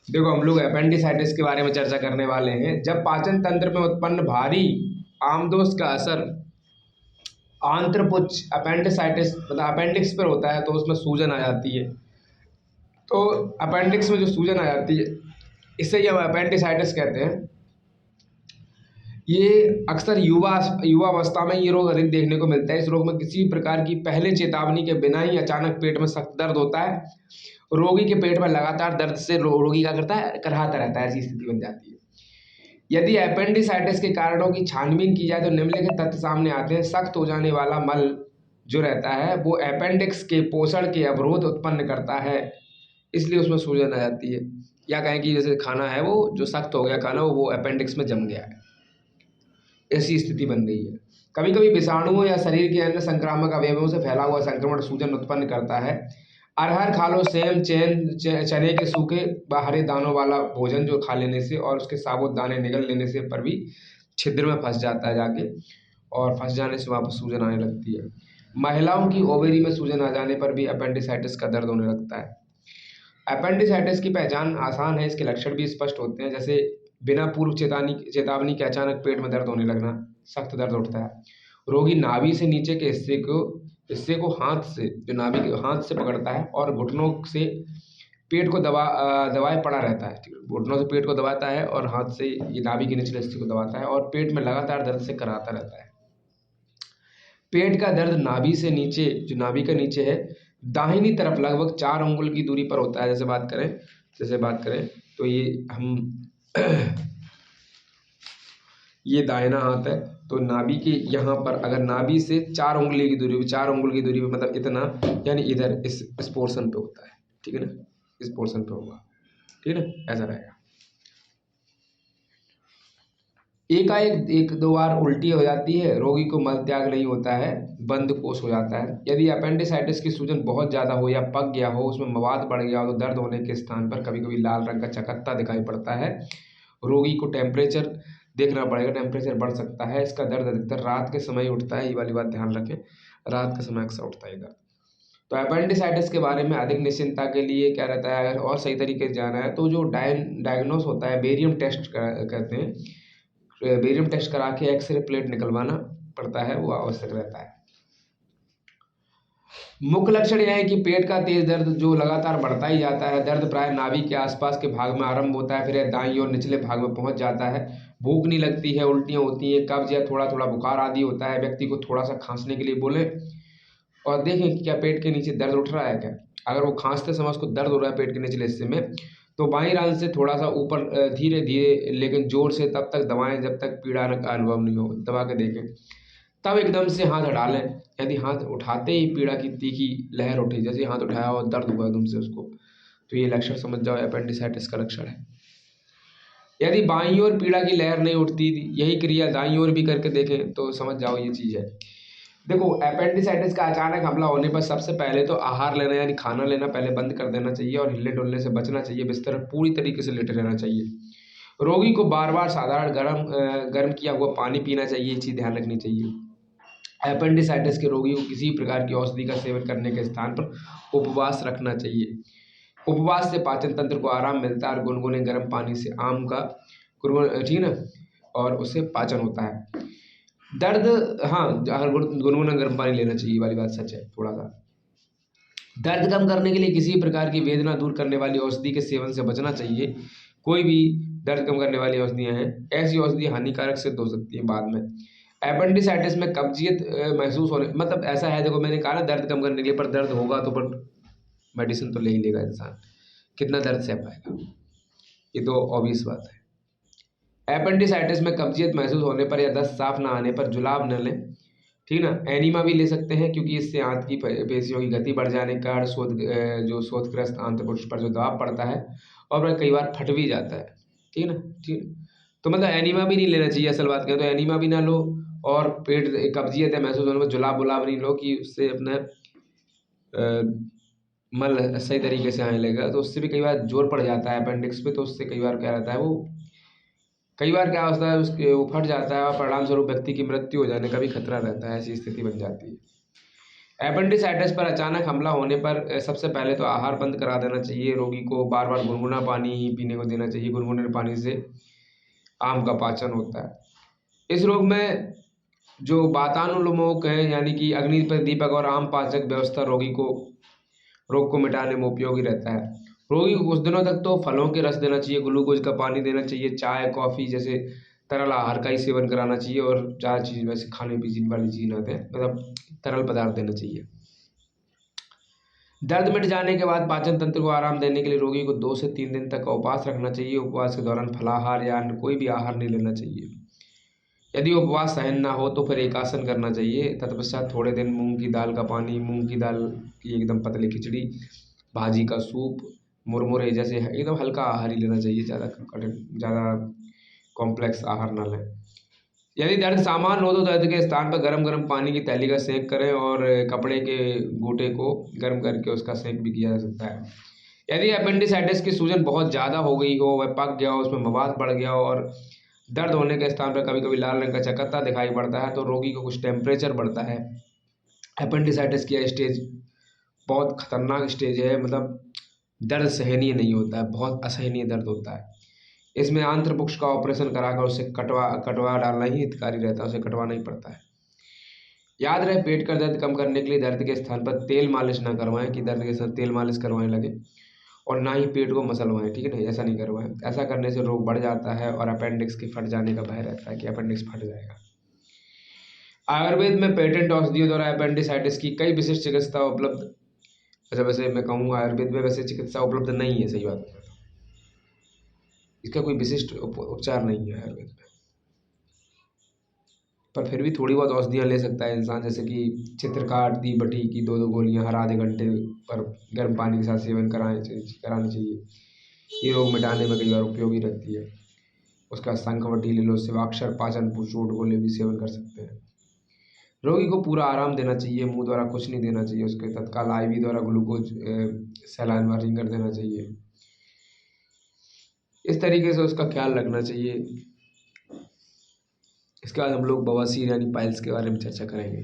देखो हम लोग अपेंडिसाइटिस के बारे में चर्चा करने वाले हैं। जब पाचन तंत्र में उत्पन्न भारी आमदोष का असर आंत्रपुच्छ अपेंडिसाइटिस मतलब अपेंडिक्स पर होता है तो उसमें सूजन आ जाती है। तो अपेंडिक्स में जो सूजन आ जाती है इसे ही हम अपेंडिसाइटिस कहते हैं। ये अक्सर युवावस्था में ये रोग अधिक देखने को मिलता है। इस रोग में किसी प्रकार की पहले चेतावनी के बिना ही अचानक पेट में सख्त दर्द होता है। रोगी के पेट में लगातार दर्द से रोगी क्या करता है, कराहता रहता है। ऐसी स्थिति बन जाती है। यदि अपेंडिसाइटिस के कारणों की छानबीन की जाए तो निम्नलिखित तथ्य सामने आते हैं। सख्त हो जाने वाला मल जो रहता है वो अपेंडिक्स के पोषण के अवरोध उत्पन्न करता है, इसलिए उसमें सूजन आ जाती है। या कहें कि जैसे खाना है वो जो सख्त हो गया खाना वो अपेंडिक्स में जम गया है, ऐसी स्थिति बन गई है। कभी कभी विषाणुओं या शरीर के अन्य संक्रामक अवयवों से फैला हुआ संक्रमण सूजन उत्पन्न करता है। अरहर खा लो, सेम चने के सूखे व हरे दानों वाला भोजन जो खा लेने से और उसके साबुत दाने निगल लेने से पर भी छिद्र में फंस जाता है जाके, और फंस जाने से वापस सूजन आने लगती है। महिलाओं की ओवेरी में सूजन आ जाने पर भी अपेंडिसाइटिस का दर्द होने लगता है। अपेंडिसाइटिस की पहचान आसान है, इसके लक्षण भी स्पष्ट होते हैं, जैसे बिना पूर्व चेतावनी के अचानक पेट में दर्द होने लगना, सख्त दर्द उठता है। रोगी नाभि से नीचे के हिस्से को हाथ से जो नाभि के हाथ से पकड़ता है और घुटनों से पेट को दबाए पड़ा रहता है। ठीक है? घुटनों से पेट को दबाता है और हाथ से ये नाभि के निचले हिस्से को दबाता है और पेट में लगातार दर्द से कराता रहता है। पेट का दर्द नाभि से नीचे जो नाभि का नीचे है दाहिनी तरफ लगभग 4 अंगुल की दूरी पर होता है। जैसे बात करें तो ये हम ये दाहिना हाथ है तो नाभि के यहाँ पर अगर नाभि से 4 उंगली की दूरी, 4 उंगल की दूरी पे मतलब इतना, यानी इधर इस पोर्शन पे होता है। ठीक है ना, इस पोर्शन पे होगा। ठीक है ना, ऐसा रहेगा। एकाएक एक दो बार उल्टी हो जाती है, रोगी को मल त्याग नहीं होता है, बंद कोष हो जाता है। यदि अपेंडिसाइटिस की सूजन बहुत ज़्यादा हो या पक गया हो, उसमें मवाद बढ़ गया हो तो दर्द होने के स्थान पर कभी कभी लाल रंग का चकत्ता दिखाई पड़ता है। रोगी को टेम्परेचर देखना पड़ेगा, टेम्परेचर बढ़ सकता है। इसका दर्द अधिकतर रात के समय उठता है, ये वाली बात ध्यान रखें, रात के समय अक्सर उठता है दर्द। तो अपेंडिसाइटिस के बारे में अधिक निश्चिंतता के लिए क्या रहता है, अगर और सही तरीके से जाना है तो जो डायग्नोस होता है बेरियम टेस्ट कहते हैं, बेरियम टेस्ट करा के एक्सरे प्लेट निकलवाना पड़ता है, वो आवश्यक रहता है। मुख्य लक्षण यह है कि पेट का तेज दर्द जो लगातार बढ़ता ही जाता है। दर्द प्राय नाभि के आसपास के भाग में आरंभ होता है, फिर यह दाईं और निचले भाग में पहुंच जाता है। भूख नहीं लगती है, उल्टियां होती हैं, कब्ज या थोड़ा थोड़ा बुखार आदि होता है। व्यक्ति को थोड़ा सा खांसने के लिए बोले और देखें कि क्या पेट के नीचे दर्द उठ रहा है क्या। अगर वो खांसते समय उसको दर्द हो रहा है पेट के निचले हिस्से में तो बाईं रान से थोड़ा सा ऊपर धीरे धीरे लेकिन जोर से तब तक दबाएं जब तक पीड़ा का अनुभव नहीं हो। दबा के देखें, तब एकदम से हाथ हटा लें। यदि हाथ उठाते ही पीड़ा की तीखी लहर उठी, जैसे हाथ उठाया और दर्द हुआ एकदम से उसको, तो ये लक्षण समझ जाओ अपेंडिसाइटिस का लक्षण है। यदि बाईं ओर पीड़ा की लहर नहीं उठती, यही क्रिया दाईं ओर भी करके देखें तो समझ जाओ ये चीज़ है। देखो अपेंडिसाइटिस का अचानक हमला होने पर सबसे पहले तो आहार लेना यानी खाना लेना पहले बंद कर देना चाहिए और हिलने डुलने से बचना चाहिए। बिस्तर पर पूरी तरीके से लेटे रहना चाहिए। रोगी को बार बार साधारण गर्म किया हुआ पानी पीना चाहिए, ये चीज़ ध्यान रखनी चाहिए। अपेंडिसाइटिस के रोगी को किसी प्रकार की औषधि का सेवन करने के स्थान पर उपवास रखना चाहिए। उपवास से पाचन तंत्र को आराम मिलता है और गुनगुने गर्म पानी से आम का ठीक है ना, और उससे पाचन होता है। दर्द, हाँ, अगर गुनगुना गर्म पानी लेना चाहिए वाली बात सच है। थोड़ा सा दर्द कम करने के लिए किसी प्रकार की वेदना दूर करने वाली औषधि के सेवन से बचना चाहिए। कोई भी दर्द कम करने वाली औषधियाँ हैं, ऐसी औषधि हानिकारक सिद्ध हो सकती है बाद में। एपेंडिसाइटिस में कब्जियत महसूस होने मतलब ऐसा है, देखो मैंने कहा ना दर्द कम करने के लिए, पर दर्द होगा तो पर मेडिसिन तो ले ही लेगा इंसान, कितना दर्द सह पाएगा, ये तो ऑब्वियस बात है। एपेंडिसाइटिस में कब्जियत महसूस होने पर या दस्त साफ ना आने पर जुलाब न लें। ठीक ना, एनीमा भी ले सकते हैं क्योंकि इससे आंत की पेशियों की गति बढ़ जाने का जो शोथग्रस्त आंत्रपुच्छ पर जो दबाव पड़ता है और वह कई बार फट भी जाता है। ठीक है ना, ठीक है? तो मतलब एनीमा भी नहीं लेना चाहिए। असल बात करें तो एनीमा भी ना लो और पेट कब्जियत है महसूस होने पर जुलाब बुलाब नहीं लो कि उससे अपना मल सही तरीके से आने लगेगा, तो उससे भी कई बार जोर पड़ जाता है अपेंडिक्स पे, तो उससे कई बार क्या रहता है वो, कई बार क्या होता है उसके वो फट जाता है और परिणाम स्वरूप व्यक्ति की मृत्यु हो जाने का भी खतरा रहता है। ऐसी स्थिति बन जाती है। एपेंडिसाइटिस पर अचानक हमला होने पर सबसे पहले तो आहार बंद करा देना चाहिए। रोगी को बार बार गुनगुना पानी ही पीने को देना चाहिए। गुनगुने पानी से आम का पाचन होता है। इस रोग में जो वातानुलोमक है यानी कि अग्नि प्रदीपक और आम पाचक व्यवस्था रोग को मिटाने में उपयोगी रहता है। रोगी को कुछ दिनों तक तो फलों के रस देना चाहिए, ग्लूकोज का पानी देना चाहिए, चाय कॉफ़ी जैसे तरल आहार का ही सेवन कराना चाहिए और ज़्यादा चीज़ वैसे खाने पीने वाली चीज़ ना दें, मतलब तरल पदार्थ देना चाहिए। दर्द मिट जाने के बाद पाचन तंत्र को आराम देने के लिए रोगी को 2 से 3 दिन तक का उपवास रखना चाहिए। उपवास के दौरान फलाहार या अन्य कोई भी आहार नहीं लेना चाहिए। यदि उपवास सहन ना हो तो फिर एक आसन करना चाहिए। तत्पश्चात थोड़े दिन मूंग की दाल का पानी, मूंग की दाल की एकदम पतली खिचड़ी, भाजी का सूप, मुरमुरे जैसे एकदम हल्का आहार ही लेना चाहिए। ज़्यादा कॉम्प्लेक्स आहार ना लें। यदि दर्द सामान्य हो तो दर्द के स्थान पर गर्म गर्म पानी की थैली का सेक करें और कपड़े के गोटे को गर्म करके उसका सेक भी किया जा सकता है। यदि अपेंडिसाइटिस की सूजन बहुत ज़्यादा हो गई हो, वह पक गया हो, उसमें मवाद बढ़ गया हो और दर्द होने के स्थान पर कभी कभी लाल रंग का चकत्ता दिखाई पड़ता है तो रोगी को कुछ टेम्परेचर बढ़ता है। अपेंडिसाइटिस की यह स्टेज बहुत खतरनाक स्टेज है, मतलब दर्द सहनीय नहीं होता है, बहुत असहनीय दर्द होता है। इसमें आंत्रपुक्ष का ऑपरेशन कराकर उसे कटवा डालना ही हितकारी रहता है, उसे कटवाना ही पड़ता है। याद रहे, पेट का दर्द कम करने के लिए दर्द के स्थान पर तेल मालिश ना करवाएं कि दर्द के साथ तेल मालिश करवाने लगे, और ना ही पेट को मसलवाएं, ठीक है ना, ऐसा नहीं करवाएं। ऐसा करने से रोग बढ़ जाता है और अपेंडिक्स के फट जाने का भय रहता है कि अपेंडिक्स फट जाएगा। आयुर्वेद में पेटेंट औषधियों द्वारा अपेंडिसाइटिस की कई विशिष्ट चिकित्सा उपलब्ध, अच्छा वैसे मैं कहूँ आयुर्वेद में वैसे चिकित्सा उपलब्ध नहीं है, सही बात है, इसका कोई विशिष्ट उपचार नहीं है आयुर्वेद में, पर फिर भी थोड़ी बहुत औषधियाँ ले सकता है इंसान, जैसे कि चित्रकाट दी बटी की 2-2 गोलियाँ हर आधे घंटे पर गर्म पानी के साथ सेवन करानी चाहिए। ये रोग मिटाने में कई बार उपयोगी रहती है। उसका शंखवटी ले लो, शिवाक्षर पाचन चूर्ण गोली भी सेवन कर सकते हैं। रोगी को पूरा आराम देना चाहिए, मुंह द्वारा कुछ नहीं देना चाहिए, उसके तत्काल आईवी द्वारा ग्लूकोज सलाइन वार्निंग कर देना चाहिए। इस तरीके से उसका ख्याल रखना चाहिए। इसके बाद हम लोग बवासीर यानी पाइल्स के बारे में चर्चा करेंगे।